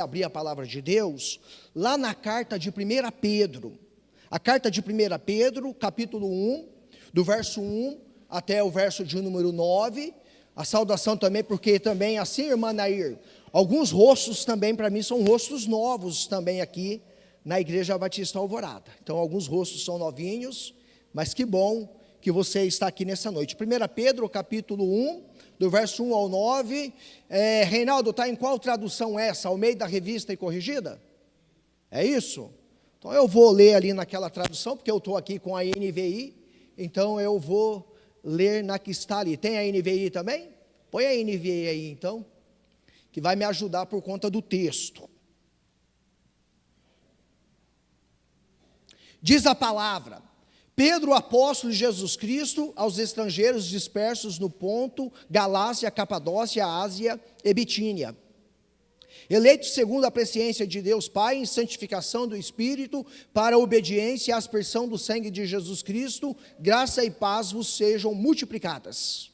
abrir a palavra de Deus, lá na carta de 1 Pedro. A carta de 1 Pedro, capítulo 1, do verso 1 até o verso de número 9. A saudação também, porque também, assim, irmã Nair, alguns rostos também para mim são rostos novos também aqui na Igreja Batista Alvorada. Então, alguns rostos são novinhos, mas que bom que você está aqui nessa noite. 1 Pedro, capítulo 1, do verso 1 ao 9. Reinaldo, está em qual tradução essa? Almeida Revista e Corrigida? É isso? Então eu vou ler ali naquela tradução, porque eu estou aqui com a NVI, então eu vou ler na que está ali. Tem a NVI também? Põe a NVI aí então, que vai me ajudar por conta do texto. Diz a palavra: Pedro, apóstolo de Jesus Cristo, aos estrangeiros dispersos no Ponto, Galácia, Capadócia, Ásia e Bitínia, eleitos segundo a presciência de Deus Pai, em santificação do Espírito, para a obediência e a aspersão do sangue de Jesus Cristo, graça e paz vos sejam multiplicadas.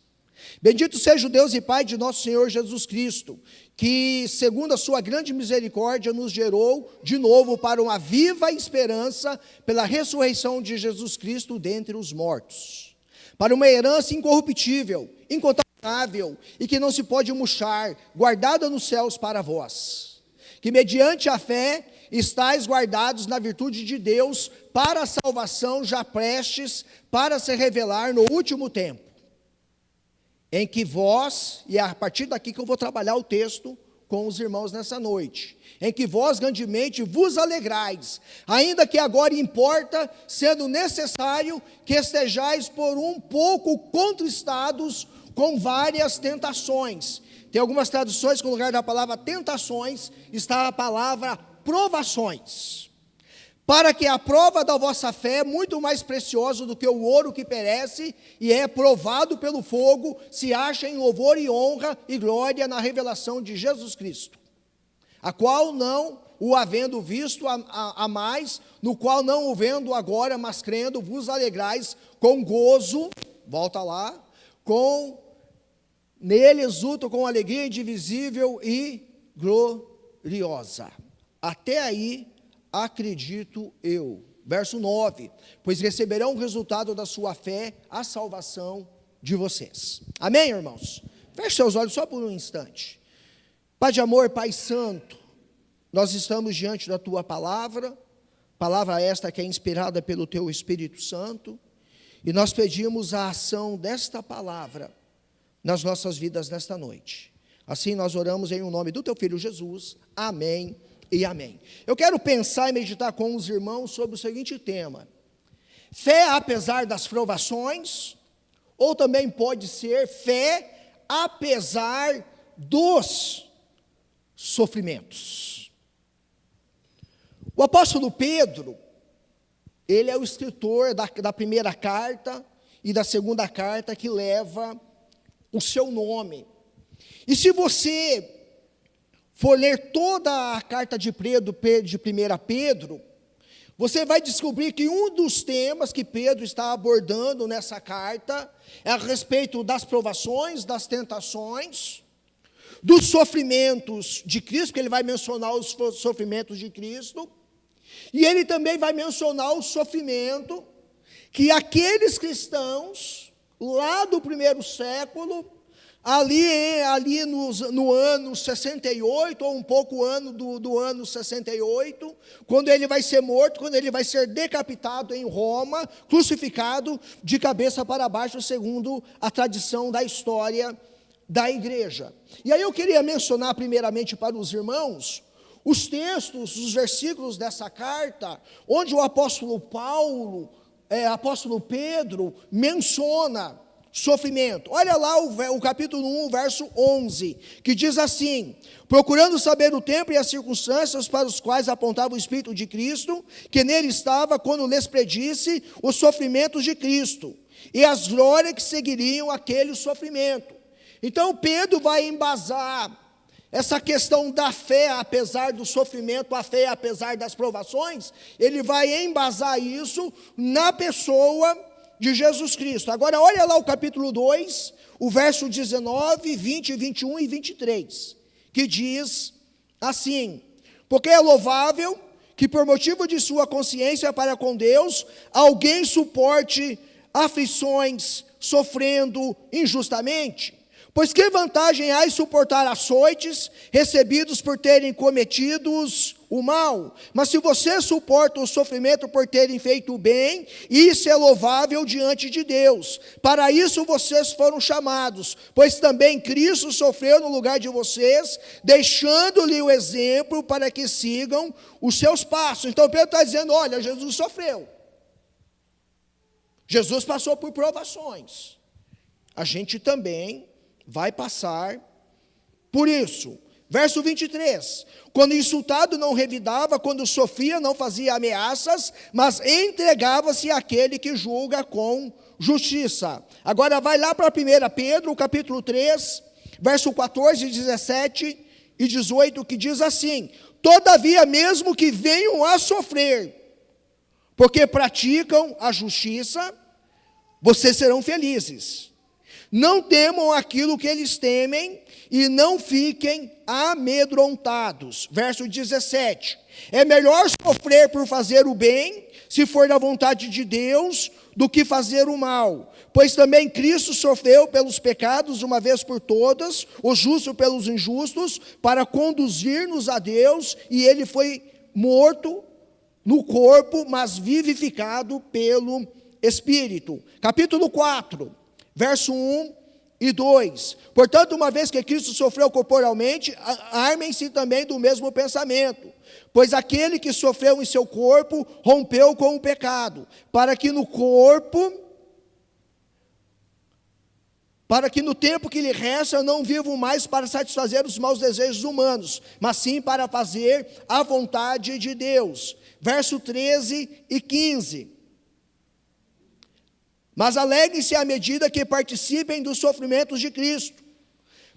Bendito seja o Deus e Pai de nosso Senhor Jesus Cristo, que, segundo a sua grande misericórdia, nos gerou de novo para uma viva esperança pela ressurreição de Jesus Cristo dentre os mortos, para uma herança incorruptível, incontaminável e que não se pode murchar, guardada nos céus para vós, que mediante a fé estáis guardados na virtude de Deus para a salvação já prestes para se revelar no último tempo, em que vós, e é a partir daqui que eu vou trabalhar o texto com os irmãos nessa noite, em que vós grandemente vos alegrais, ainda que agora importa, sendo necessário, que estejais por um pouco contristados com várias tentações. Tem algumas traduções que no lugar da palavra tentações, está a palavra provações, para que a prova da vossa fé, muito mais preciosa do que o ouro que perece, e é provado pelo fogo, se ache em louvor e honra e glória na revelação de Jesus Cristo, a qual não o havendo visto a mais, no qual não o vendo agora, mas crendo, vos alegrais com gozo, volta lá, nele exulto com alegria indivisível e gloriosa. Até aí, acredito eu. Verso 9, pois receberão o resultado da sua fé, a salvação de vocês. Amém, irmãos? Feche seus olhos só por um instante. Pai de amor, Pai santo, nós estamos diante da tua palavra esta que é inspirada pelo teu Espírito Santo, e nós pedimos a ação desta palavra nas nossas vidas nesta noite. Assim nós oramos em nome do teu Filho Jesus. Amém e amém. Eu quero pensar e meditar com os irmãos sobre o seguinte tema: fé apesar das provações, ou também pode ser fé apesar dos sofrimentos. O apóstolo Pedro, ele é o escritor da primeira carta e da segunda carta que leva o seu nome. E se você for ler toda a carta de 1 Pedro, você vai descobrir que um dos temas que Pedro está abordando nessa carta é a respeito das provações, das tentações, dos sofrimentos de Cristo, porque ele vai mencionar os sofrimentos de Cristo, e ele também vai mencionar o sofrimento que aqueles cristãos, lá do primeiro século, ali no ano 68, ou um pouco do ano 68, quando ele vai ser morto, quando ele vai ser decapitado em Roma, crucificado de cabeça para baixo, segundo a tradição da história da igreja. E aí eu queria mencionar primeiramente para os irmãos, os textos, os versículos dessa carta, onde o apóstolo Pedro menciona sofrimento. Olha lá o capítulo 1, verso 11, que diz assim: procurando saber o tempo e as circunstâncias para os quais apontava o Espírito de Cristo, que nele estava quando lhes predisse os sofrimentos de Cristo, e as glórias que seguiriam aquele sofrimento. Então Pedro vai embasar essa questão da fé, apesar do sofrimento, a fé apesar das provações, ele vai embasar isso na pessoa de Jesus Cristo. Agora olha lá o capítulo 2, o verso 19, 20, 21 e 23, que diz assim: Porque é louvável que por motivo de sua consciência para com Deus, alguém suporte aflições, sofrendo injustamente. Pois que vantagem há em suportar açoites recebidos por terem cometidos o mal? Mas se você suporta o sofrimento por terem feito o bem, isso é louvável diante de Deus. Para isso vocês foram chamados, pois também Cristo sofreu no lugar de vocês, deixando-lhe o exemplo para que sigam os seus passos. Então Pedro está dizendo, olha, Jesus sofreu. Jesus passou por provações. A gente também vai passar por isso. Verso 23, quando insultado não revidava, quando sofria não fazia ameaças, mas entregava-se àquele que julga com justiça. Agora vai lá para 1 Pedro, capítulo 3, verso 14, 17 e 18, que diz assim, todavia mesmo que venham a sofrer, porque praticam a justiça, vocês serão felizes. Não temam aquilo que eles temem e não fiquem amedrontados. Verso 17. É melhor sofrer por fazer o bem, se for da vontade de Deus, do que fazer o mal. Pois também Cristo sofreu pelos pecados uma vez por todas, o justo pelos injustos, para conduzir-nos a Deus, e ele foi morto no corpo, mas vivificado pelo Espírito. Capítulo 4. Verso 1 e 2. Portanto, uma vez que Cristo sofreu corporalmente, armem-se também do mesmo pensamento. Pois aquele que sofreu em seu corpo, rompeu com o pecado, para que no tempo que lhe resta, não vivam mais para satisfazer os maus desejos humanos, mas sim para fazer a vontade de Deus. Verso 13 e 15. Mas alegrem-se à medida que participem dos sofrimentos de Cristo,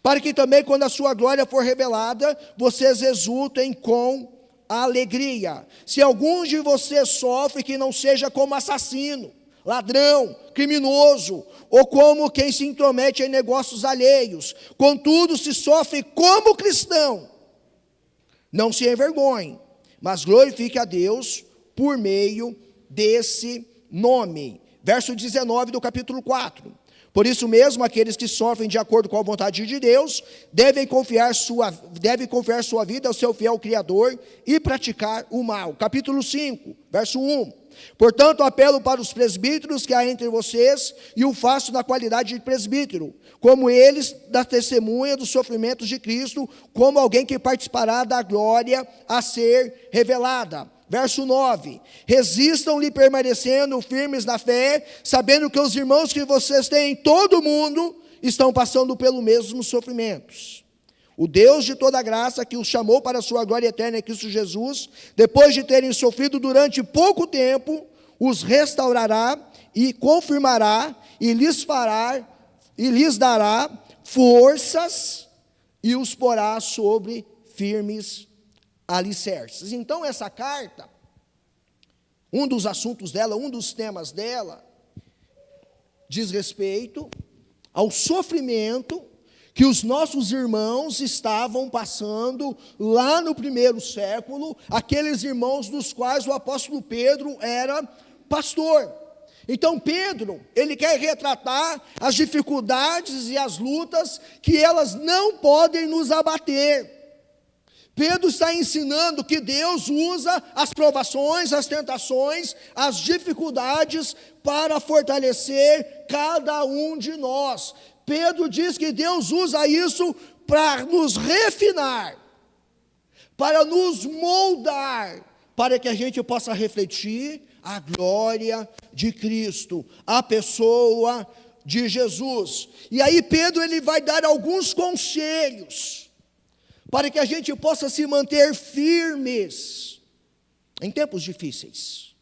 para que também, quando a sua glória for revelada, vocês exultem com alegria. Se algum de vocês sofre, que não seja como assassino, ladrão, criminoso, ou como quem se intromete em negócios alheios. Contudo, se sofre como cristão, não se envergonhe, mas glorifique a Deus por meio desse nome. Verso 19 do capítulo 4. Por isso mesmo, aqueles que sofrem de acordo com a vontade de Deus, devem confiar sua vida ao seu fiel Criador e praticar o mal. Capítulo 5, verso 1. Portanto, apelo para os presbíteros que há entre vocês, e o faço na qualidade de presbítero, como eles da testemunha dos sofrimentos de Cristo, como alguém que participará da glória a ser revelada. Verso 9, resistam-lhe permanecendo firmes na fé, sabendo que os irmãos que vocês têm em todo o mundo estão passando pelos mesmos sofrimentos. O Deus de toda graça, que os chamou para a sua glória eterna em Cristo Jesus, depois de terem sofrido durante pouco tempo, os restaurará e confirmará e lhes dará forças e os porá sobre firmes alicerces. Então essa carta, um dos assuntos dela, um dos temas dela, diz respeito ao sofrimento que os nossos irmãos estavam passando lá no primeiro século, aqueles irmãos dos quais o apóstolo Pedro era pastor. Então Pedro, ele quer retratar as dificuldades e as lutas que elas não podem nos abater. Pedro está ensinando que Deus usa as provações, as tentações, as dificuldades para fortalecer cada um de nós. Pedro diz que Deus usa isso para nos refinar, para nos moldar, para que a gente possa refletir a glória de Cristo, a pessoa de Jesus. E aí Pedro ele vai dar alguns conselhos para que a gente possa se manter firmes em tempos difíceis,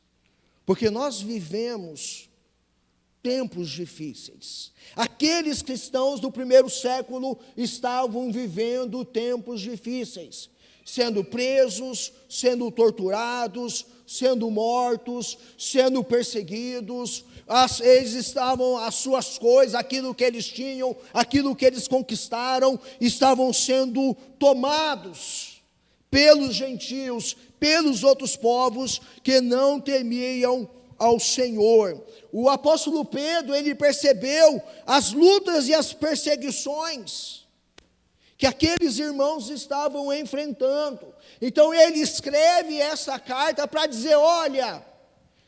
porque nós vivemos tempos difíceis. Aqueles cristãos do primeiro século estavam vivendo tempos difíceis, sendo presos, sendo torturados, sendo mortos, sendo perseguidos. Eles estavam, as suas coisas, aquilo que eles tinham, aquilo que eles conquistaram, estavam sendo tomados pelos gentios, pelos outros povos que não temiam ao Senhor. O apóstolo Pedro, ele percebeu as lutas e as perseguições que aqueles irmãos estavam enfrentando. Então ele escreve essa carta para dizer: olha,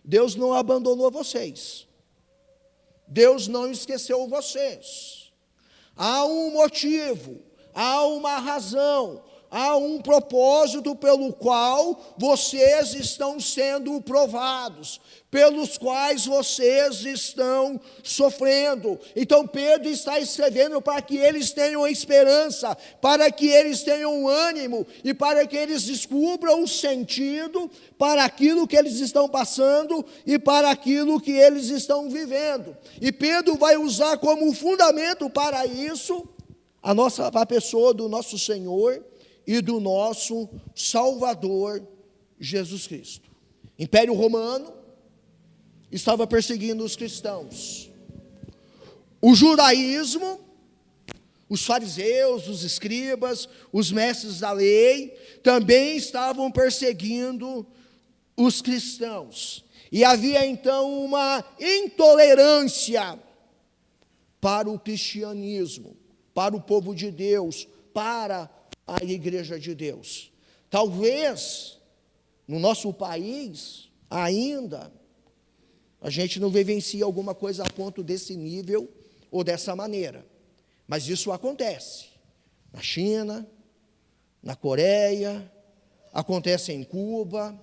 Deus não abandonou vocês, Deus não esqueceu vocês. Há um motivo, há uma razão, há um propósito pelo qual vocês estão sendo provados, pelos quais vocês estão sofrendo. Então Pedro está escrevendo para que eles tenham esperança, para que eles tenham ânimo e para que eles descubram o sentido para aquilo que eles estão passando e para aquilo que eles estão vivendo. E Pedro vai usar como fundamento para isso a pessoa do nosso Senhor e do nosso Salvador Jesus Cristo. Império Romano estava perseguindo os cristãos. O judaísmo, os fariseus, os escribas, os mestres da lei, também estavam perseguindo os cristãos. E havia então uma intolerância para o cristianismo, para o povo de Deus, para a igreja de Deus. Talvez no nosso país ainda a gente não vivencia alguma coisa a ponto desse nível ou dessa maneira, mas isso acontece na China, na Coreia, acontece em Cuba,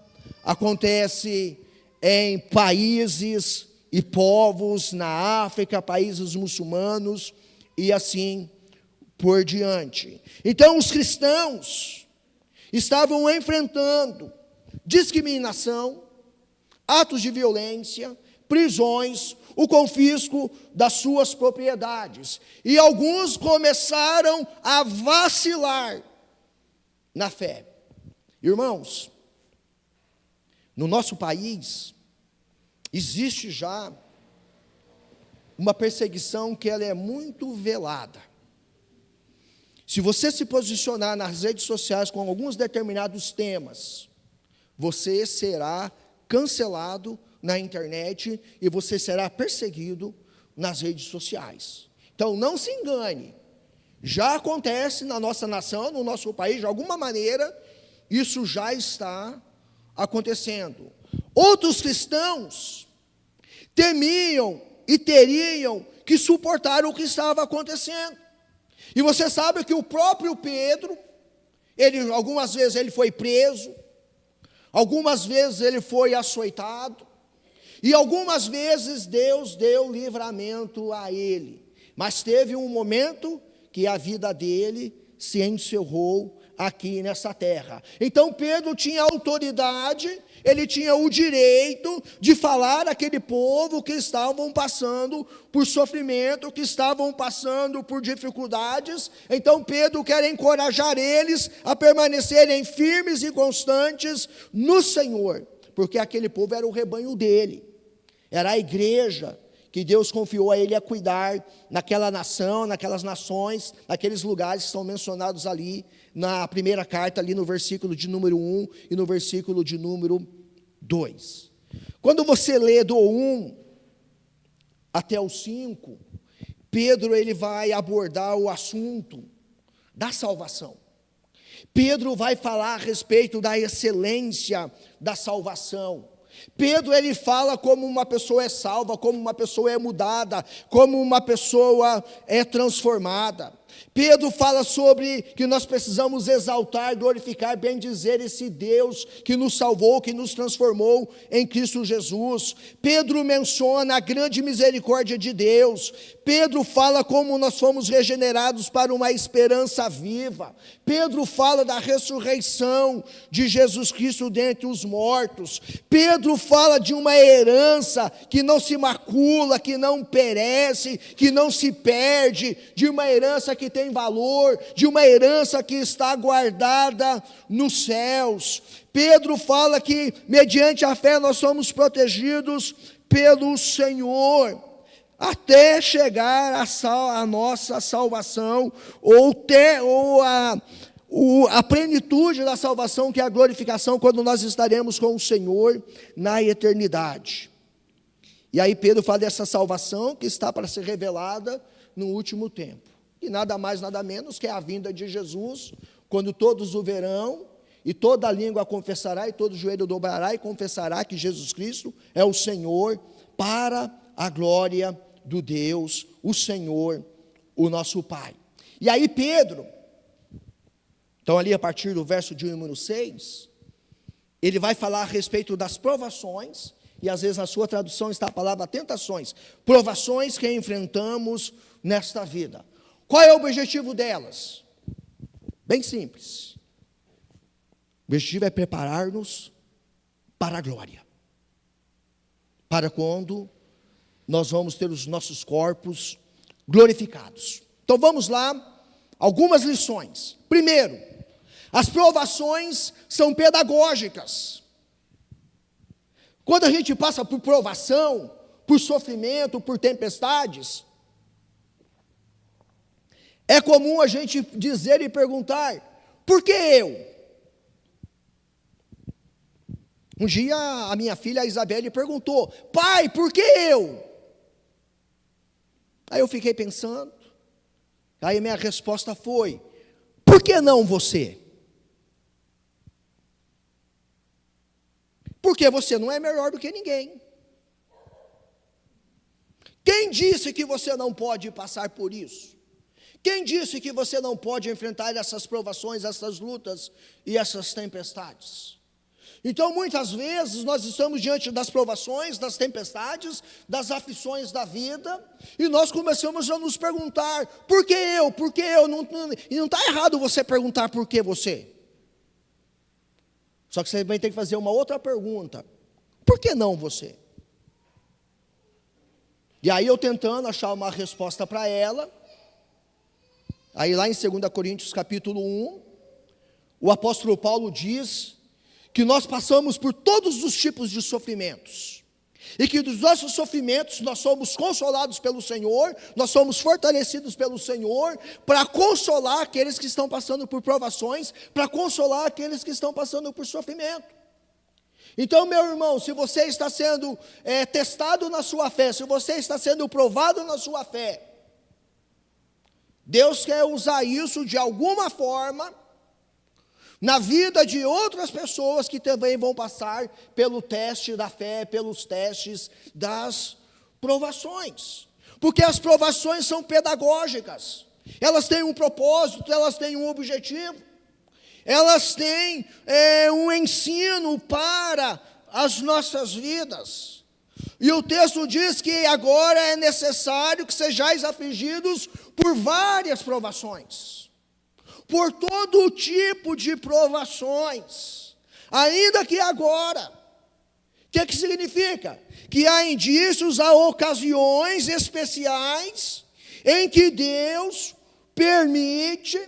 acontece em países e povos na África, países muçulmanos e assim por diante. Então os cristãos estavam enfrentando discriminação, atos de violência, prisões, o confisco das suas propriedades. E alguns começaram a vacilar na fé. Irmãos, no nosso país existe já uma perseguição que ela é muito velada. Se você se posicionar nas redes sociais com alguns determinados temas, você será cancelado na internet e você será perseguido nas redes sociais. Então não se engane, já acontece na nossa nação, no nosso país, de alguma maneira, isso já está acontecendo. Outros cristãos temiam e teriam que suportar o que estava acontecendo. E você sabe que o próprio Pedro, algumas vezes ele foi preso, algumas vezes ele foi açoitado, e algumas vezes Deus deu livramento a ele. Mas teve um momento que a vida dele se encerrou aqui nessa terra. Então Pedro tinha autoridade, ele tinha o direito de falar àquele povo que estavam passando por sofrimento, que estavam passando por dificuldades. Então Pedro quer encorajar eles a permanecerem firmes e constantes no Senhor, porque aquele povo era o rebanho dele, era a igreja que Deus confiou a ele a cuidar naquela nação, naquelas nações, naqueles lugares que são mencionados ali na primeira carta, ali no versículo de número 1 e no versículo de número 2. Quando você lê do 1 até o 5, Pedro ele vai abordar o assunto da salvação. Pedro vai falar a respeito da excelência da salvação. Pedro ele fala como uma pessoa é salva, como uma pessoa é mudada, como uma pessoa é transformada. Pedro fala sobre que nós precisamos exaltar, glorificar, bendizer esse Deus que nos salvou, que nos transformou em Cristo Jesus. Pedro menciona a grande misericórdia de Deus. Pedro fala como nós fomos regenerados para uma esperança viva. Pedro fala da ressurreição de Jesus Cristo dentre os mortos. Pedro fala de uma herança que não se macula, que não perece, que não se perde, de uma herança que tem valor, de uma herança que está guardada nos céus. Pedro fala que mediante a fé nós somos protegidos pelo Senhor, até chegar a nossa salvação, ou a plenitude da salvação, que é a glorificação, quando nós estaremos com o Senhor na eternidade. E aí Pedro fala dessa salvação que está para ser revelada no último tempo. E nada mais, nada menos que a vinda de Jesus, quando todos o verão, e toda língua confessará, e todo joelho dobrará e confessará que Jesus Cristo é o Senhor, para a glória do Deus, o Senhor, o nosso Pai. E aí Pedro, então ali a partir do verso de número 6, ele vai falar a respeito das provações, e às vezes na sua tradução está a palavra tentações, provações que enfrentamos nesta vida. Qual é o objetivo delas? Bem simples. O objetivo é preparar-nos para a glória. Para quando nós vamos ter os nossos corpos glorificados. Então vamos lá, algumas lições. Primeiro, as provações são pedagógicas. Quando a gente passa por provação, por sofrimento, por tempestades, é comum a gente dizer e perguntar: por que eu? Um dia a minha filha, a Isabelle, perguntou: pai, por que eu? Aí eu fiquei pensando, aí minha resposta foi: por que não você? Porque você não é melhor do que ninguém. Quem disse que você não pode passar por isso? Quem disse que você não pode enfrentar essas provações, essas lutas e essas tempestades? Então, muitas vezes, nós estamos diante das provações, das tempestades, das aflições da vida, e nós começamos a nos perguntar: por que eu? Por que eu? E não está errado você perguntar por que você. Só que você vai ter que fazer uma outra pergunta: por que não você? E aí eu tentando achar uma resposta para ela, aí lá em 2 Coríntios capítulo 1, o apóstolo Paulo diz que nós passamos por todos os tipos de sofrimentos, e que dos nossos sofrimentos nós somos consolados pelo Senhor, nós somos fortalecidos pelo Senhor, para consolar aqueles que estão passando por provações, para consolar aqueles que estão passando por sofrimento. Então, meu irmão, se você está sendo testado na sua fé, se você está sendo provado na sua fé, Deus quer usar isso de alguma forma na vida de outras pessoas que também vão passar pelo teste da fé, pelos testes das provações. Porque as provações são pedagógicas, elas têm um propósito, elas têm um objetivo, elas têm um ensino para as nossas vidas. E o texto diz que agora é necessário que sejais afligidos por várias provações, por todo tipo de provações, ainda que agora. O que significa? Que há indícios, há ocasiões especiais em que Deus permite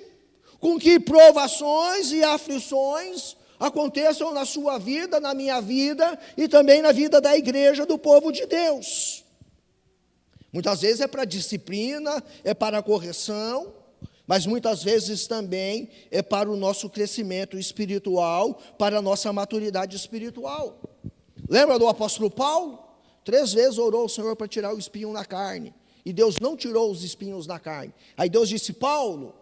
com que provações e aflições aconteçam na sua vida, na minha vida e também na vida da igreja, do povo de Deus. Muitas vezes é para disciplina, é para correção, mas muitas vezes também é para o nosso crescimento espiritual, para a nossa maturidade espiritual. Lembra do apóstolo Paulo? 3 vezes orou ao Senhor para tirar o espinho na carne, e Deus não tirou os espinhos na carne. Aí Deus disse: Paulo,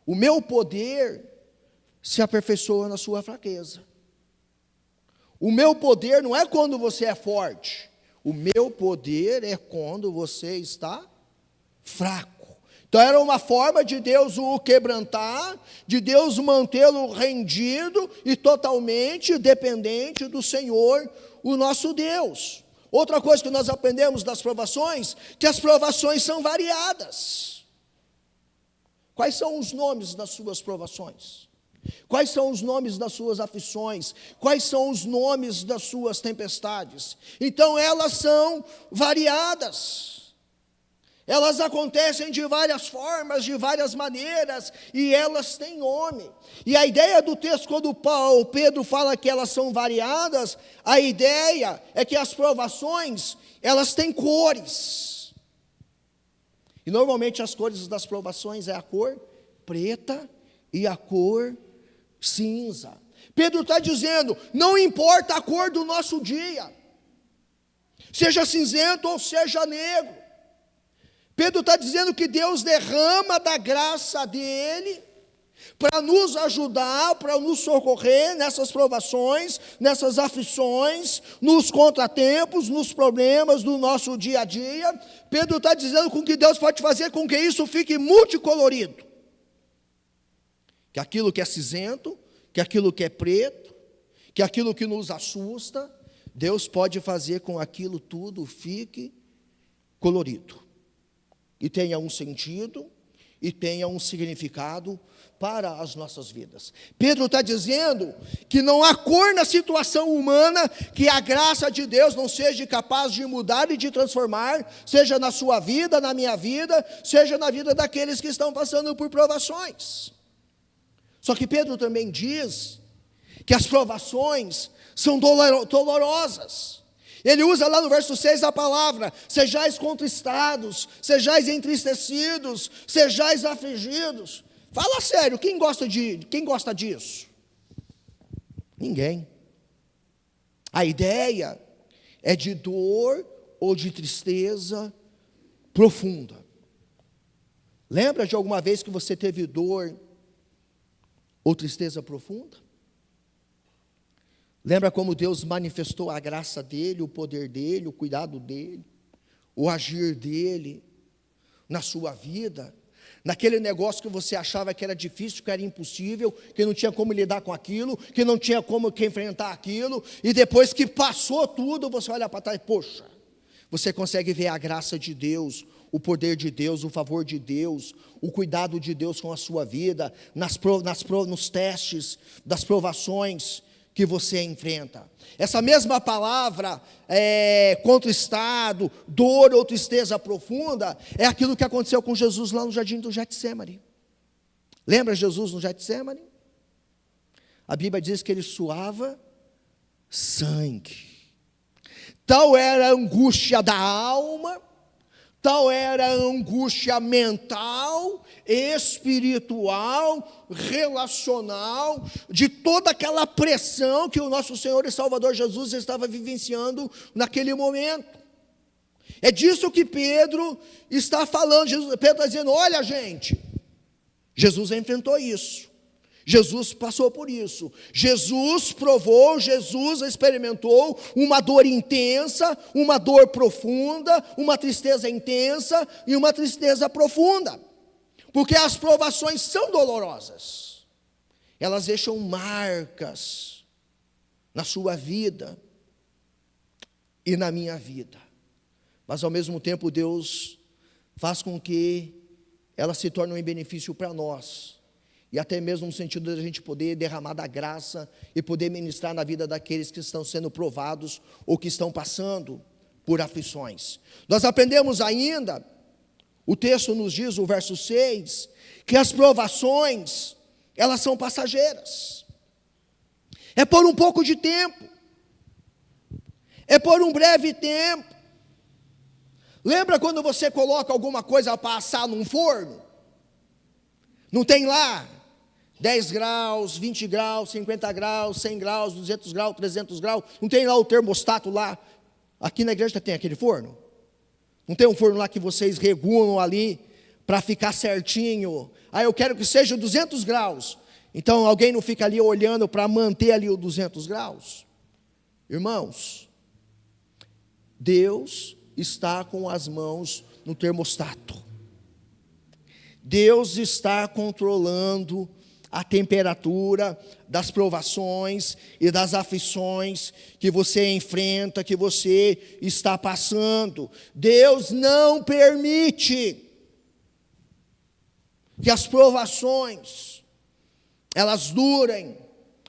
o meu poder se aperfeiçoa na sua fraqueza. O meu poder não é quando você é forte, o meu poder é quando você está fraco. Então era uma forma de Deus o quebrantar, de Deus mantê-lo rendido e totalmente dependente do Senhor, o nosso Deus. Outra coisa que nós aprendemos das provações, que as provações são variadas. Quais são os nomes das suas provações? Quais são os nomes das suas aflições? Quais são os nomes das suas tempestades? Então elas são variadas. Elas acontecem de várias formas, de várias maneiras, e elas têm nome. E a ideia do texto, quando Pedro fala que elas são variadas, a ideia é que as provações, elas têm cores. E normalmente as cores das provações é a cor preta e a cor cinza. Pedro está dizendo, não importa a cor do nosso dia, seja cinzento ou seja negro. Pedro está dizendo que Deus derrama da graça dele para nos ajudar, para nos socorrer nessas provações, nessas aflições, nos contratempos, nos problemas do nosso dia a dia. Pedro está dizendo com que Deus pode fazer com que isso fique multicolorido. Que aquilo que é cinzento, que aquilo que é preto, que aquilo que nos assusta, Deus pode fazer com aquilo tudo fique colorido. E tenha um sentido, e tenha um significado para as nossas vidas. Pedro está dizendo que não há cor na situação humana que a graça de Deus não seja capaz de mudar e de transformar, seja na sua vida, na minha vida, seja na vida daqueles que estão passando por provações. Só que Pedro também diz que as provações são dolorosas. Ele usa lá no verso 6 a palavra, sejais contristados, sejais entristecidos, sejais afligidos. Fala sério, quem gosta disso? Ninguém. A ideia é de dor ou de tristeza profunda. Lembra de alguma vez que você teve dor ou tristeza profunda? Lembra como Deus manifestou a graça dele, o poder dele, o cuidado dele, o agir dele na sua vida? Naquele negócio que você achava que era difícil, que era impossível, que não tinha como lidar com aquilo, que não tinha como enfrentar aquilo, e depois que passou tudo, você olha para trás, poxa, você consegue ver a graça de Deus, o poder de Deus, o favor de Deus, o cuidado de Deus com a sua vida, nos testes, das provações que você enfrenta. Essa mesma palavra, contristado, dor ou tristeza profunda, é aquilo que aconteceu com Jesus lá no jardim do Getsemane. Lembra Jesus no Getsemane? A Bíblia diz que ele suava sangue. Tal era a angústia da alma, tal era a angústia mental, espiritual, relacional, de toda aquela pressão que o nosso Senhor e Salvador Jesus estava vivenciando naquele momento. É disso que Pedro está falando. Pedro está dizendo, olha gente, Jesus enfrentou isso. Jesus passou por isso, Jesus provou, Jesus experimentou uma dor intensa, uma dor profunda, uma tristeza intensa e uma tristeza profunda, porque as provações são dolorosas, elas deixam marcas na sua vida e na minha vida, mas ao mesmo tempo Deus faz com que elas se tornem um benefício para nós, e até mesmo no sentido de a gente poder derramar da graça e poder ministrar na vida daqueles que estão sendo provados ou que estão passando por aflições. Nós aprendemos ainda, o texto nos diz, o verso 6, que as provações, elas são passageiras. É por um pouco de tempo, é por um breve tempo. Lembra quando você coloca alguma coisa para assar num forno? Não tem lá 10 graus, 20 graus, 50 graus, 100 graus, 200 graus, 300 graus, não tem lá o termostato lá, aqui na igreja tem aquele forno, não tem um forno lá que vocês regulam ali, para ficar certinho, eu quero que seja 200 graus, então alguém não fica ali olhando para manter ali o 200 graus, irmãos, Deus está com as mãos no termostato, Deus está controlando a temperatura das provações e das aflições que você enfrenta, que você está passando. Deus não permite que as provações, elas durem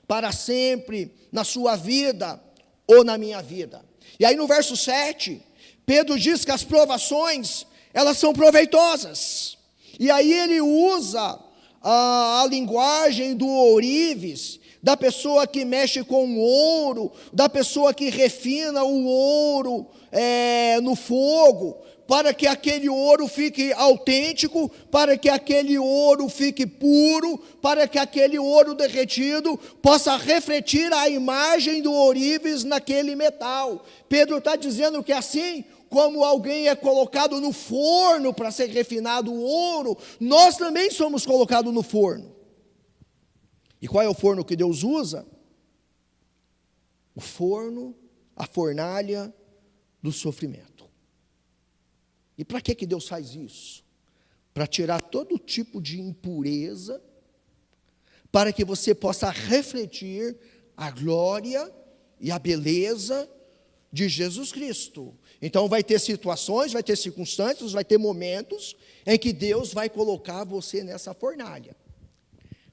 para sempre na sua vida ou na minha vida. E aí no verso 7, Pedro diz que as provações, elas são proveitosas. E aí ele usa a linguagem do ourives, da pessoa que mexe com ouro, da pessoa que refina o ouro no fogo, para que aquele ouro fique autêntico, para que aquele ouro fique puro, para que aquele ouro derretido possa refletir a imagem do ourives naquele metal. Pedro está dizendo que assim como alguém é colocado no forno para ser refinado o ouro, nós também somos colocados no forno. E qual é o forno que Deus usa? O forno, a fornalha do sofrimento. E para que Deus faz isso? Para tirar todo tipo de impureza, para que você possa refletir a glória e a beleza de Jesus Cristo. Então vai ter situações, vai ter circunstâncias, vai ter momentos em que Deus vai colocar você nessa fornalha,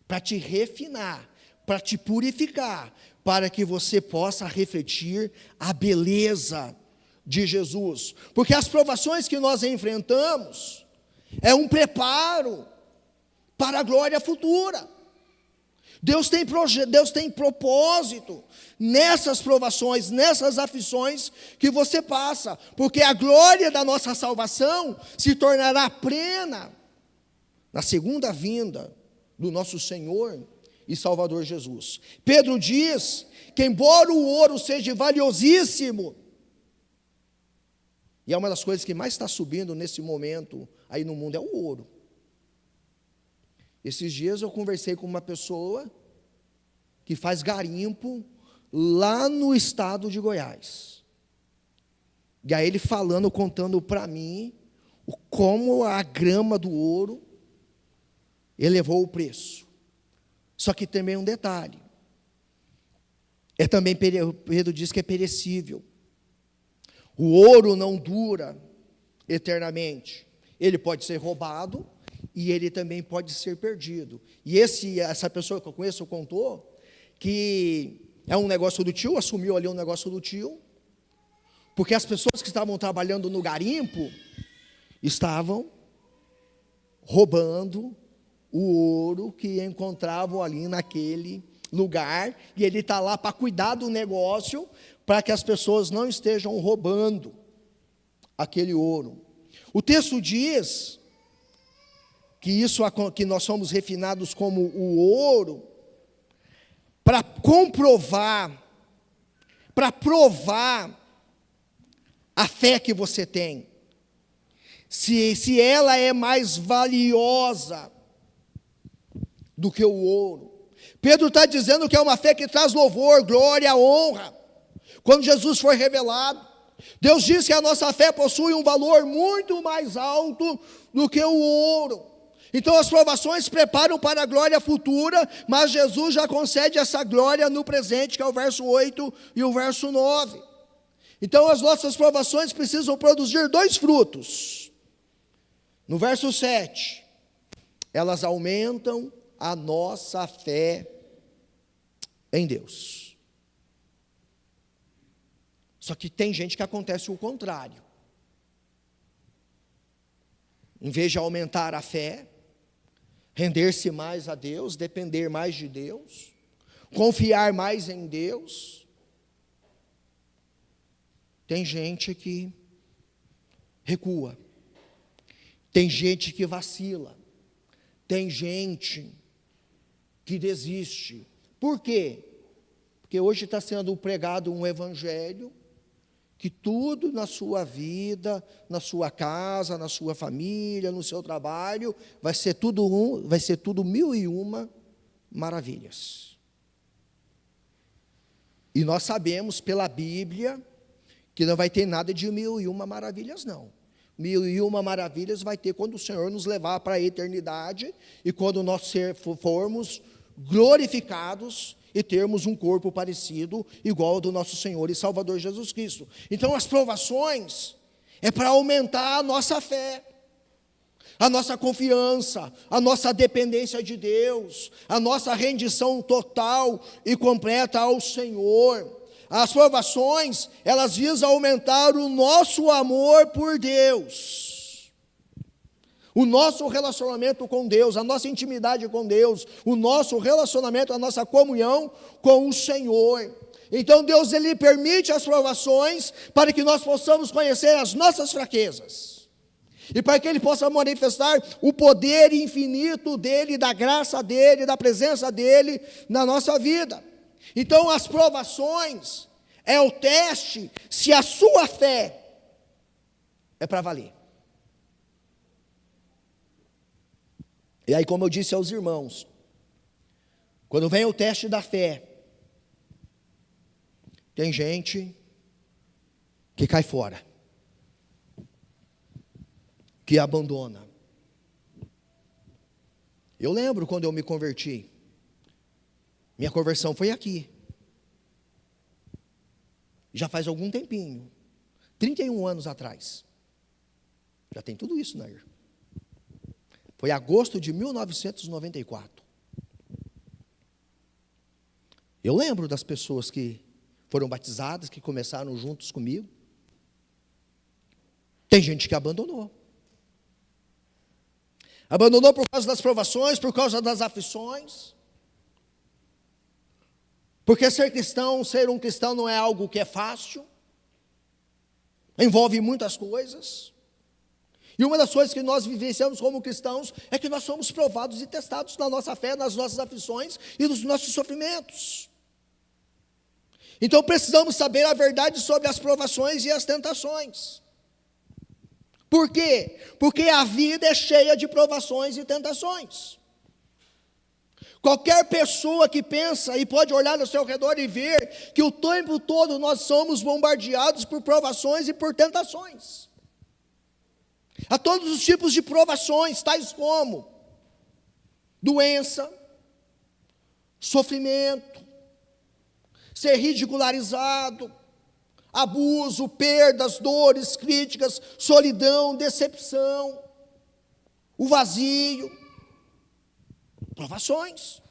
para te refinar, para te purificar, para que você possa refletir a beleza de Jesus. Porque as provações que nós enfrentamos é um preparo para a glória futura. Deus tem propósito nessas provações, nessas aflições que você passa, porque a glória da nossa salvação se tornará plena na segunda vinda do nosso Senhor e Salvador Jesus. Pedro diz que embora o ouro seja valiosíssimo, e é uma das coisas que mais está subindo nesse momento aí no mundo, é o ouro. Esses dias eu conversei com uma pessoa que faz garimpo lá no estado de Goiás. E aí ele falando, contando para mim como a grama do ouro elevou o preço. Só que também um detalhe. Pedro diz que é perecível. O ouro não dura eternamente. Ele pode ser roubado e ele também pode ser perdido. E essa pessoa que eu conheço contou que é um negócio do tio, assumiu ali um negócio do tio, porque as pessoas que estavam trabalhando no garimpo estavam roubando o ouro que encontravam ali naquele lugar, e ele está lá para cuidar do negócio, para que as pessoas não estejam roubando aquele ouro. O texto diz que nós somos refinados como o ouro, para comprovar, para provar a fé que você tem, se ela é mais valiosa do que o ouro. Pedro está dizendo que é uma fé que traz louvor, glória, honra. Quando Jesus foi revelado, Deus disse que a nossa fé possui um valor muito mais alto do que o ouro. Então as provações preparam para a glória futura, mas Jesus já concede essa glória no presente, que é o verso 8 e o verso 9. Então as nossas provações precisam produzir dois frutos. No verso 7, elas aumentam a nossa fé em Deus. Só que tem gente que acontece o contrário. Em vez de aumentar a fé, render-se mais a Deus, depender mais de Deus, confiar mais em Deus, tem gente que recua, tem gente que vacila, tem gente que desiste. Por quê? Porque hoje está sendo pregado um evangelho que tudo na sua vida, na sua casa, na sua família, no seu trabalho, vai ser tudo 1001 maravilhas. E nós sabemos pela Bíblia que não vai ter nada de 1001 maravilhas, não. 1001 maravilhas vai ter quando o Senhor nos levar para a eternidade e quando nós formos glorificados e termos um corpo parecido, igual ao do nosso Senhor e Salvador Jesus Cristo. Então as provações é para aumentar a nossa fé, a nossa confiança, a nossa dependência de Deus, a nossa rendição total e completa ao Senhor. As provações, elas visam aumentar o nosso amor por Deus. O nosso relacionamento com Deus, a nossa intimidade com Deus, o nosso relacionamento, a nossa comunhão com o Senhor. Então Deus, Ele permite as provações para que nós possamos conhecer as nossas fraquezas. E para que Ele possa manifestar o poder infinito dEle, da graça dEle, da presença dEle na nossa vida. Então as provações é o teste se a sua fé é para valer. E aí, como eu disse aos irmãos, quando vem o teste da fé, tem gente que cai fora, que abandona. Eu lembro quando eu me converti, minha conversão foi aqui, já faz algum tempinho, 31 anos atrás, já tem tudo isso, Nair. Foi agosto de 1994. Eu lembro das pessoas que foram batizadas, que começaram juntos comigo. Tem gente que abandonou. Abandonou por causa das provações, por causa das aflições. Porque ser um cristão não é algo que é fácil. Envolve muitas coisas. E uma das coisas que nós vivenciamos como cristãos é que nós somos provados e testados na nossa fé, nas nossas aflições e nos nossos sofrimentos. Então precisamos saber a verdade sobre as provações e as tentações. Por quê? Porque a vida é cheia de provações e tentações. Qualquer pessoa que pensa e pode olhar ao seu redor e ver que o tempo todo nós somos bombardeados por provações e por tentações. Há todos os tipos de provações, tais como doença, sofrimento, ser ridicularizado, abuso, perdas, dores, críticas, solidão, decepção, o vazio, provações.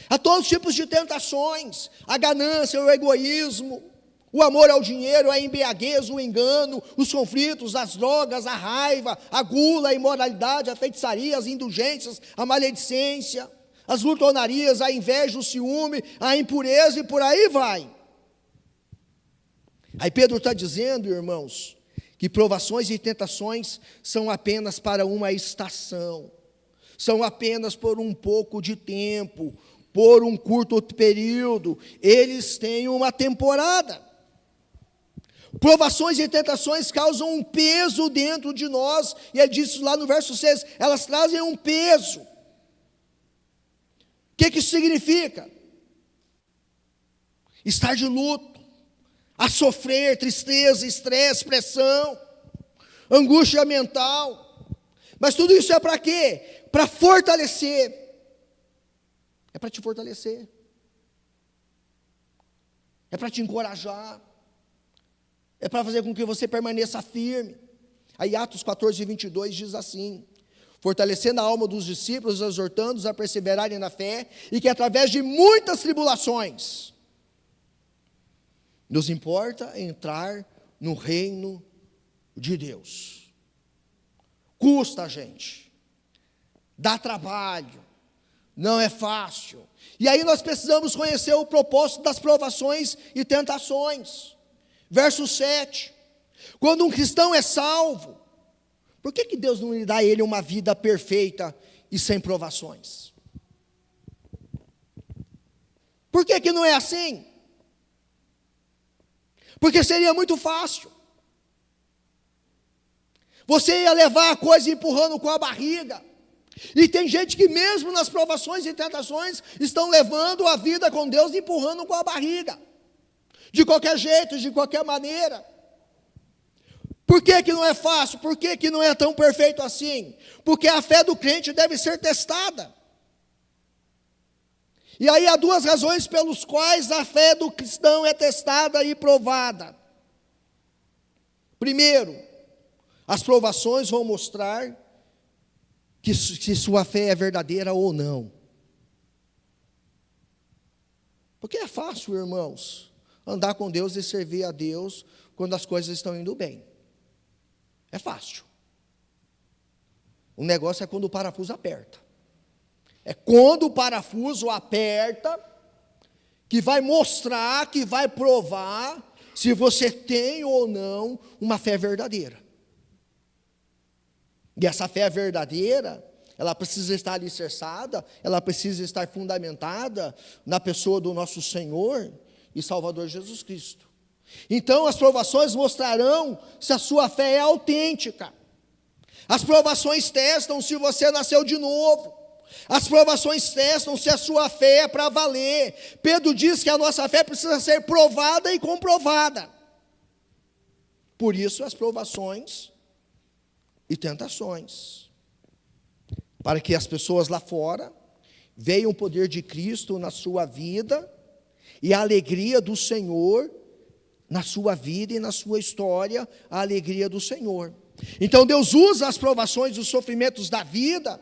Há todos os tipos de tentações, a ganância, o egoísmo, o amor ao dinheiro, a embriaguez, o engano, os conflitos, as drogas, a raiva, a gula, a imoralidade, a feitiçaria, as indulgências, a maledicência, as glutonarias, a inveja, o ciúme, a impureza e por aí vai. Aí Pedro está dizendo, irmãos, que provações e tentações são apenas para uma estação, são apenas por um pouco de tempo, por um curto período, eles têm uma temporada. Provações e tentações causam um peso dentro de nós, e ele diz lá no verso 6, elas trazem um peso. O que isso significa? Estar de luto, a sofrer tristeza, estresse, pressão, angústia mental. Mas tudo isso é para quê? Para fortalecer. É para te fortalecer. É para te encorajar. É para fazer com que você permaneça firme. Aí Atos 14, 22 diz assim: fortalecendo a alma dos discípulos, exortando-os a perseverarem na fé, e que através de muitas tribulações, nos importa entrar no reino de Deus. Custa, gente, dá trabalho, não é fácil. E aí nós precisamos conhecer o propósito das provações e tentações. Verso 7, quando um cristão é salvo, por que Deus não lhe dá a ele uma vida perfeita e sem provações? Por que não é assim? Porque seria muito fácil. Você ia levar a coisa empurrando com a barriga. E tem gente que mesmo nas provações e tentações estão levando a vida com Deus empurrando com a barriga. De qualquer jeito, de qualquer maneira. Por que não é fácil? Por que não é tão perfeito assim? Porque a fé do crente deve ser testada. E aí há duas razões pelas quais a fé do cristão é testada e provada. Primeiro, as provações vão mostrar se sua fé é verdadeira ou não. Porque é fácil, irmãos, andar com Deus e servir a Deus quando as coisas estão indo bem. É fácil. O negócio é quando o parafuso aperta. É quando o parafuso aperta que vai mostrar, que vai provar se você tem ou não uma fé verdadeira. E essa fé verdadeira, ela precisa estar alicerçada, ela precisa estar fundamentada na pessoa do nosso Senhor e Salvador Jesus Cristo. Então as provações mostrarão se a sua fé é autêntica. As provações testam se você nasceu de novo. As provações testam se a sua fé é para valer. Pedro diz que a nossa fé precisa ser provada e comprovada. Por isso as provações e tentações. Para que as pessoas lá fora vejam o poder de Cristo na sua vida e a alegria do Senhor na sua vida e na sua história, a alegria do Senhor. Então Deus usa as provações e os sofrimentos da vida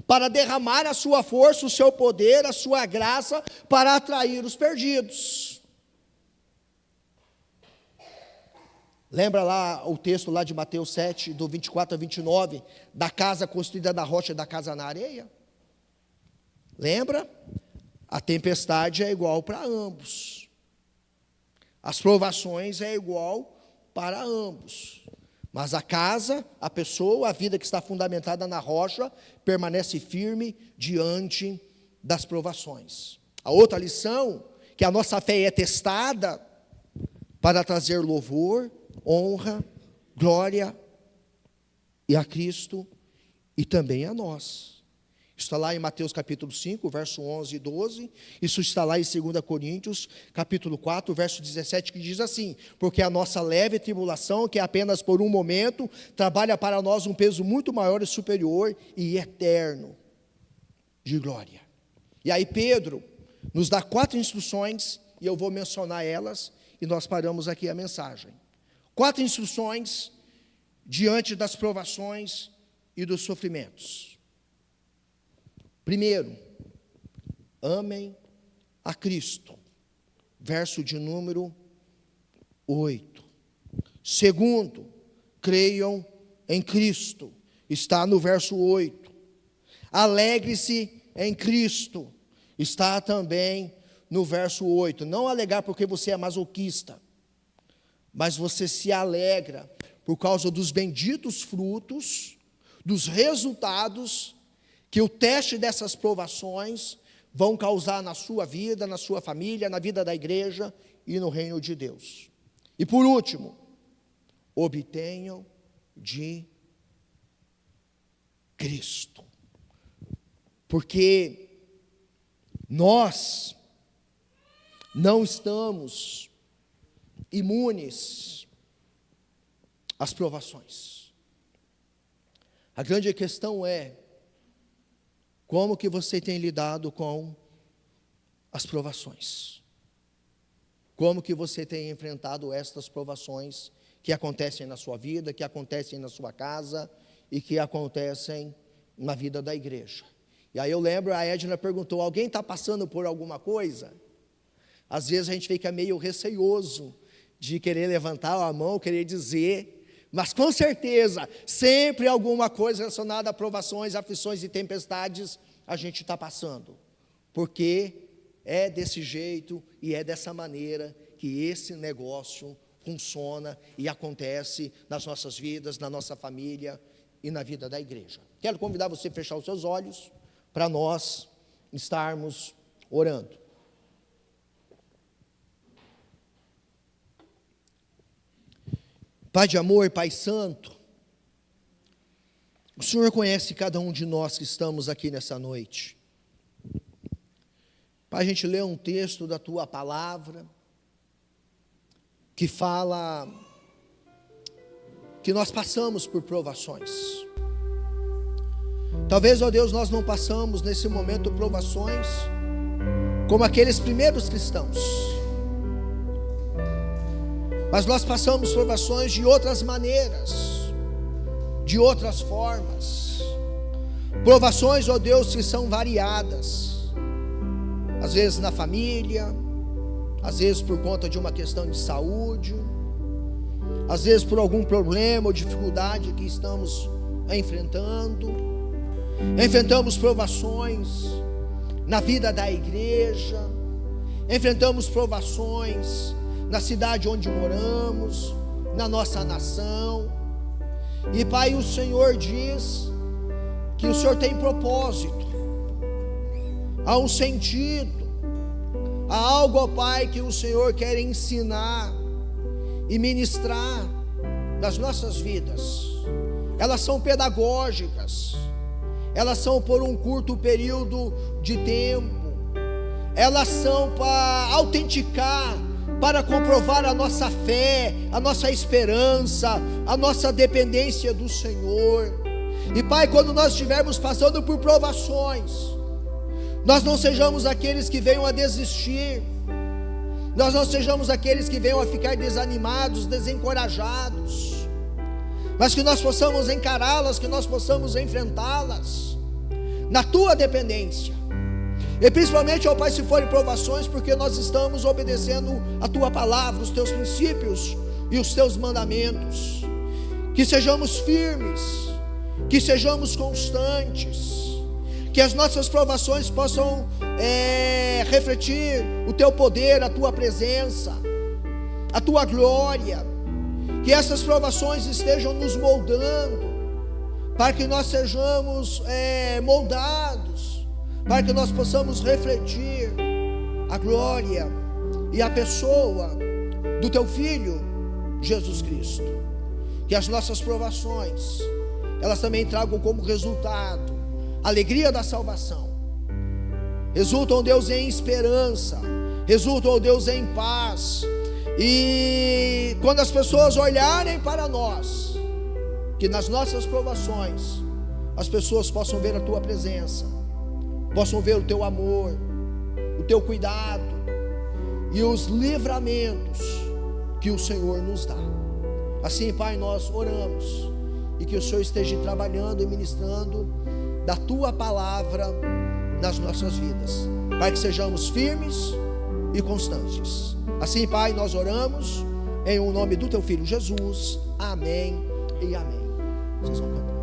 para derramar a sua força, o seu poder, a sua graça, para atrair os perdidos. Lembra lá o texto lá de Mateus 7, do 24 a 29, da casa construída na rocha e da casa na areia? Lembra? A tempestade é igual para ambos. As provações é igual para ambos. Mas a casa, a pessoa, a vida que está fundamentada na rocha, permanece firme diante das provações. A outra lição, que a nossa fé é testada para trazer louvor, honra, glória e a Cristo e também a nós. Isso está lá em Mateus capítulo 5, verso 11 e 12. Isso está lá em 2 Coríntios, capítulo 4, verso 17, que diz assim: porque a nossa leve tribulação, que é apenas por um momento, trabalha para nós um peso muito maior e superior e eterno de glória. E aí Pedro nos dá 4 instruções, e eu vou mencionar elas, e nós paramos aqui a mensagem. 4 instruções diante das provações e dos sofrimentos. Primeiro, amem a Cristo, verso de número 8. Segundo, creiam em Cristo, está no verso 8. Alegre-se em Cristo, está também no verso 8. Não alegar porque você é masoquista, mas você se alegra por causa dos benditos frutos, dos resultados que o teste dessas provações vão causar na sua vida, na sua família, na vida da igreja e no reino de Deus. E por último, obtenham de Cristo. Porque nós não estamos imunes às provações. A grande questão é como que você tem lidado com as provações? Como que você tem enfrentado estas provações que acontecem na sua vida, que acontecem na sua casa e que acontecem na vida da igreja? E aí eu lembro, a Edna perguntou, alguém está passando por alguma coisa? Às vezes a gente fica meio receioso de querer levantar a mão, querer dizer, mas com certeza, sempre alguma coisa relacionada a provações, aflições e tempestades a gente está passando, porque é desse jeito e é dessa maneira que esse negócio funciona e acontece nas nossas vidas, na nossa família e na vida da igreja. Quero convidar você a fechar os seus olhos para nós estarmos orando. Pai de amor, Pai santo, o Senhor conhece cada um de nós que estamos aqui nessa noite. Pai, a gente lê um texto da Tua palavra, que fala que nós passamos por provações. Talvez, ó Deus, nós não passamos nesse momento provações como aqueles primeiros cristãos, mas nós passamos provações de outras maneiras, de outras formas. Provações, ó Deus, que são variadas. Às vezes na família, às vezes por conta de uma questão de saúde, às vezes por algum problema ou dificuldade que estamos enfrentando. enfrentamos provações na vida da igreja, enfrentamos provações na cidade onde moramos, na nossa nação. E Pai, o Senhor diz que o Senhor tem propósito, há um sentido, há algo, ó Pai, que o Senhor quer ensinar e ministrar nas nossas vidas. Elas são pedagógicas, elas são por um curto período de tempo, elas são para autenticar, para comprovar a nossa fé, a nossa esperança, a nossa dependência do Senhor. E Pai, quando nós estivermos passando por provações, nós não sejamos aqueles que venham a desistir, nós não sejamos aqueles que venham a ficar desanimados, desencorajados, mas que nós possamos encará-las, que nós possamos enfrentá-las na Tua dependência. E principalmente, ó Pai, se forem provações, porque nós estamos obedecendo a Tua palavra, os Teus princípios e os Teus mandamentos. Que sejamos firmes, que sejamos constantes, que as nossas provações possam refletir o Teu poder, a Tua presença, a Tua glória. Que essas provações estejam nos moldando, para que nós sejamos moldados, para que nós possamos refletir a glória e a pessoa do Teu Filho, Jesus Cristo. Que as nossas provações, elas também tragam como resultado a alegria da salvação. Resultam, Deus, em esperança, resultam, Deus, em paz. E quando as pessoas olharem para nós, que nas nossas provações as pessoas possam ver a Tua presença, possam ver o Teu amor, o Teu cuidado e os livramentos que o Senhor nos dá. Assim, Pai, nós oramos, e que o Senhor esteja trabalhando e ministrando da Tua palavra nas nossas vidas, para que sejamos firmes e constantes. Assim, Pai, nós oramos em o nome do Teu Filho Jesus. Amém e amém. Vocês vão cantar.